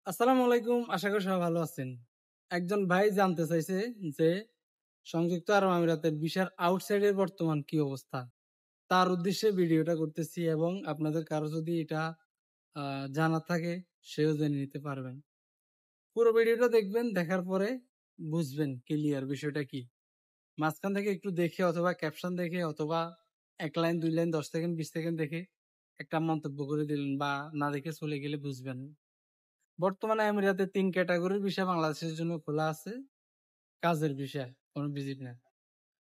আসসালামু আলাইকুম। আশা করি সবাই ভালো আছেন। একজন ভাই জানতে চাইছে যে সংযুক্ত আরব আমিরাতের ভিসার আউটসাইডের বর্তমান কি অবস্থা? তার উদ্দেশ্যে ভিডিওটা করতেছি এবং আপনাদের কারো যদি এটা জানা থাকে সেও জেনে নিতে পারবেন। পুরো ভিডিওটা দেখবেন, দেখার পরে বুঝবেন ক্লিয়ার বিষয়টা কি। মাঝখান থেকে একটু দেখে অথবা ক্যাপশন দেখে অথবা ১ লাইন, ২ লাইন, ১০ সেকেন্ড, ২০ সেকেন্ড দেখে একটা মন্তব্য করে দিলেন বা না দেখে চলে গেলে বুঝবেন। বর্তমানে আমিরাতে ৩ ক্যাটাগরির ভিসা বাংলাদেশের জন্য খোলা আছে। কাজের ভিসা, কোনো ভিজিট না।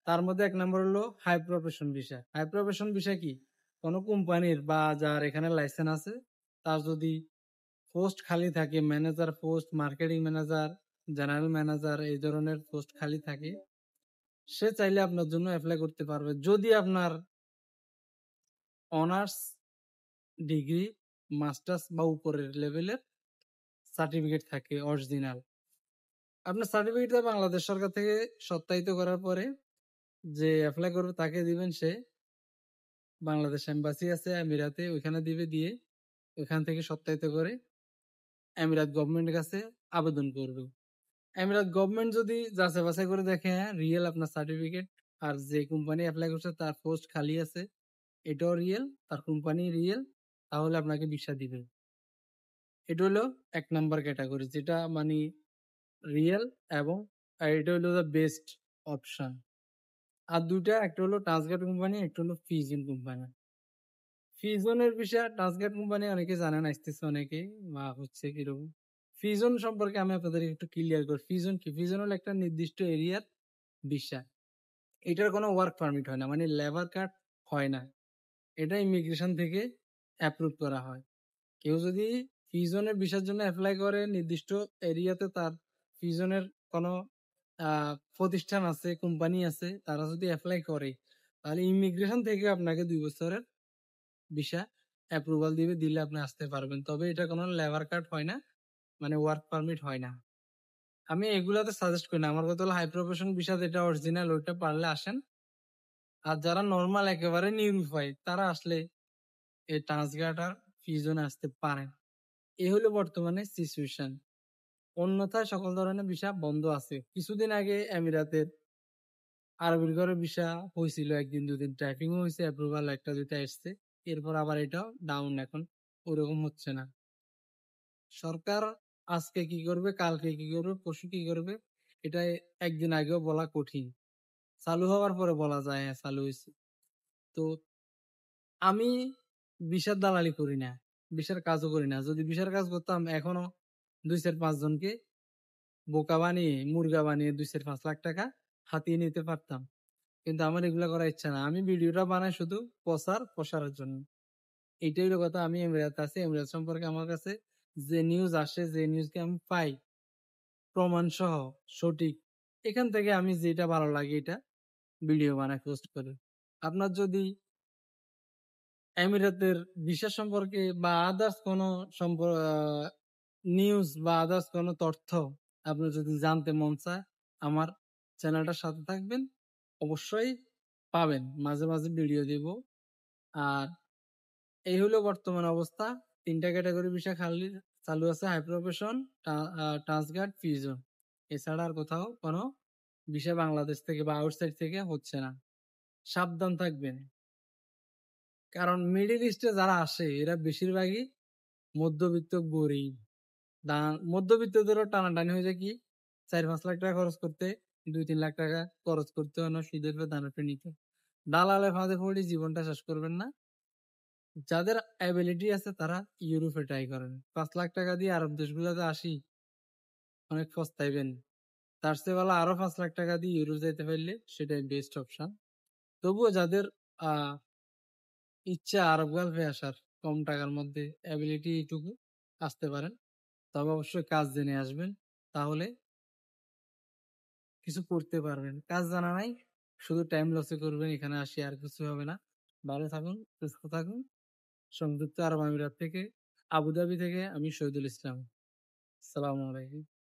তার মধ্যে ১ নম্বর হলো high profession visa. High profession visa কি? কোনো কোম্পানির বা যার এখানে লাইসেন্স আছে, তার যদি পোস্ট খালি থাকে, manager post, marketing manager, general manager এই ধরনের পোস্ট খালি থাকে, সে চাইলে আপনার জন্য এপ্লাই করতে পারবে। যদি আপনার অনার্স, ডিগ্রি, মাস্টার্স বা উপরের লেভেলের সার্টিফিকেট থাকে অরিজিনাল। আপনার সার্টিফিকেটটা বাংলাদেশ সরকার থেকে সত্যায়িত করার পরে যে এপ্লাই করবে তাকে দিবেন, সে বাংলাদেশ এম্বাসি আছে আমিরাতে, ওইখানে দিবে, দিয়ে ওইখান থেকে সত্যায়িত করে আমিরাত গভর্নমেন্টের কাছে আবেদন করবে। আমিরাত গভর্নমেন্ট যদি যাচাই বাছাই করে দেখে হ্যাঁ রিয়েল আপনার সার্টিফিকেট, আর যে কোম্পানি অ্যাপ্লাই করছে তার পোস্ট খালি আছে এটাও রিয়েল, তার কোম্পানি রিয়েল, তাহলে আপনাকে ভিসা দিবে। এটা হলো ১ নাম্বার ক্যাটাগরি, যেটা মানে রিয়েল, এবং এটা হলো দ্য বেস্ট অপশন। আর ২ টা, একটা হলো টাচগার্ড কোম্পানি, একটা হলো ফিজিন কোম্পানি। ফিজনের বিষয়ে টাচগার্ড কোম্পানি অনেকে জানেন, আসতেছে অনেকে বা হচ্ছে কিরকম। ফিজন সম্পর্কে আমি আপনাদের একটু ক্লিয়ার করি। ফিজন কি? ফিজন হলো একটা নির্দিষ্ট এরিয়ার ভিসা। এটার কোনো ওয়ার্ক পারমিট হয় না, মানে লেবার কার্ড হয় না। এটা ইমিগ্রেশন থেকে অ্যাপ্রুভ করা হয়। কেউ যদি ফিজনের ভিসার জন্য এপ্লাই করে নির্দিষ্ট এরিয়াতে, তার ফিজনের কোনো প্রতিষ্ঠান আছে, কোম্পানি আছে, তারা যদি এপ্লাই করে, তাহলে ইমিগ্রেশন থেকে আপনাকে ২ বছরের ভিসা অ্যাপ্রুভাল দিবে, দিলে আপনি আসতে পারবেন। তবে এটা কোনো লেবার কার্ড হয় না, মানে ওয়ার্ক পারমিট হয় না। আমি এগুলাতে সাজেস্ট করি না। আমার কথা হলো হাই প্রফেশন ভিসা যেটা অরিজিনাল, ওইটা পারলে আসেন। আর যারা নরমাল একেবারে নিরুপায়, তারা আসলে এই ট্রান্সগার্ড আর ফিজনে আসতে পারেন। এই হলো বর্তমানে সিচুয়েশন। অন্যথায় সকল ধরনের ভিসা বন্ধ আছে। কিছুদিন আগে আমিরাতের আরবের ঘরে ভিসা হয়েছিল, ১ দিন ২ দিন টাইপিংও হয়েছে, অ্যাপ্রুভাল ১ টা ২ টা এসছে। এরপর আবার এটাও ডাউন, এখন ওরকম হচ্ছে না। সরকার আজকে কি করবে, কালকে কি করবে, পরশু কি করবে, এটা একদিন আগেও বলা কঠিন। চালু হওয়ার পরে বলা যায় হ্যাঁ চালু হয়েছে। তো আমি ভিসার দালালি করি না, ভিসার কাজও করি না। যদি ভিসার কাজ করতাম, এখনো ২-৪-৫ জনকে বোকা বানিয়ে, মুর্গা বানিয়ে ২-৫ লাখ টাকা হাতিয়ে নিতে পারতাম। কিন্তু আমার এগুলা করার ইচ্ছা না। আমি ভিডিওটা বানাই শুধু প্রসারের জন্য। এইটাই হলো কথা। আমি এমিরাতে আছি, এমিরাত সম্পর্কে আমার কাছে যে নিউজ আসে, যে নিউজকে আমি পাই প্রমাণ সহ সঠিক, এখান থেকে আমি যেটা ভালো লাগে এটা ভিডিও বানায় পোস্ট করি। আপনার যদি এমিরাতের ভিসা সম্পর্কে বা আদার্স কোনো নিউজ বা আদার্স কোনো তথ্য আপনার যদি জানতে মন চায়, আমার চ্যানেলটার সাথে থাকবেন, অবশ্যই পাবেন। মাঝে মাঝে ভিডিও দিব। আর এই হলো বর্তমান অবস্থা। ৩ টা ক্যাটাগরি ভিসা খালি চালু আছে: হাই প্রফেশন, ট্রান্সগার্ড, ফিউশন। এছাড়া আর কোথাও কোনো ভিসা বাংলাদেশ থেকে বা আউটসাইড থেকে হচ্ছে না। সাবধান থাকবেন। কারণ মিডল ইস্টে যারা আসে এরা বেশিরভাগই মধ্যবিত্ত, গরিব। মধ্যবিত্তদেরও টানাটানি হয়ে যায় কি ৪-৫ লাখ টাকা খরচ করতে, ২-৩ লাখ টাকা খরচ করতে হয় না সুদের উপর ধানের উপর নিতে। দালালের ফাঁদে পড়ে জীবনটা শেষ করবেন না। যাদের অ্যাবিলিটি আছে তারা ইউরোপে ট্রাই করেন। ৫ লাখ টাকা দিয়ে আরব দেশগুলোতে আসি অনেক পস্তাইবেন। তার চেয়ে ভালো আরো ৫ লাখ টাকা দিয়ে ইউরোপ যাইতে পারলে সেটাই বেস্ট অপশন। তবুও যাদের আহ ইচ্ছা আরব গালফে আসার, কম টাকার মধ্যে অ্যাবিলিটি এইটুকু, আসতে পারেন। তবে অবশ্যই কাজ জেনে আসবেন, তাহলে কিছু করতে পারবেন। কাজ জানা নাই, শুধু টাইম লসে করবেন, এখানে আসি আর কিছু হবে না। ভালো থাকুন, সুস্থ থাকুন। সংযুক্ত আরব আমিরাত থেকে, আবুধাবি থেকে আমি শহীদুল ইসলাম। আসসালামু আলাইকুম।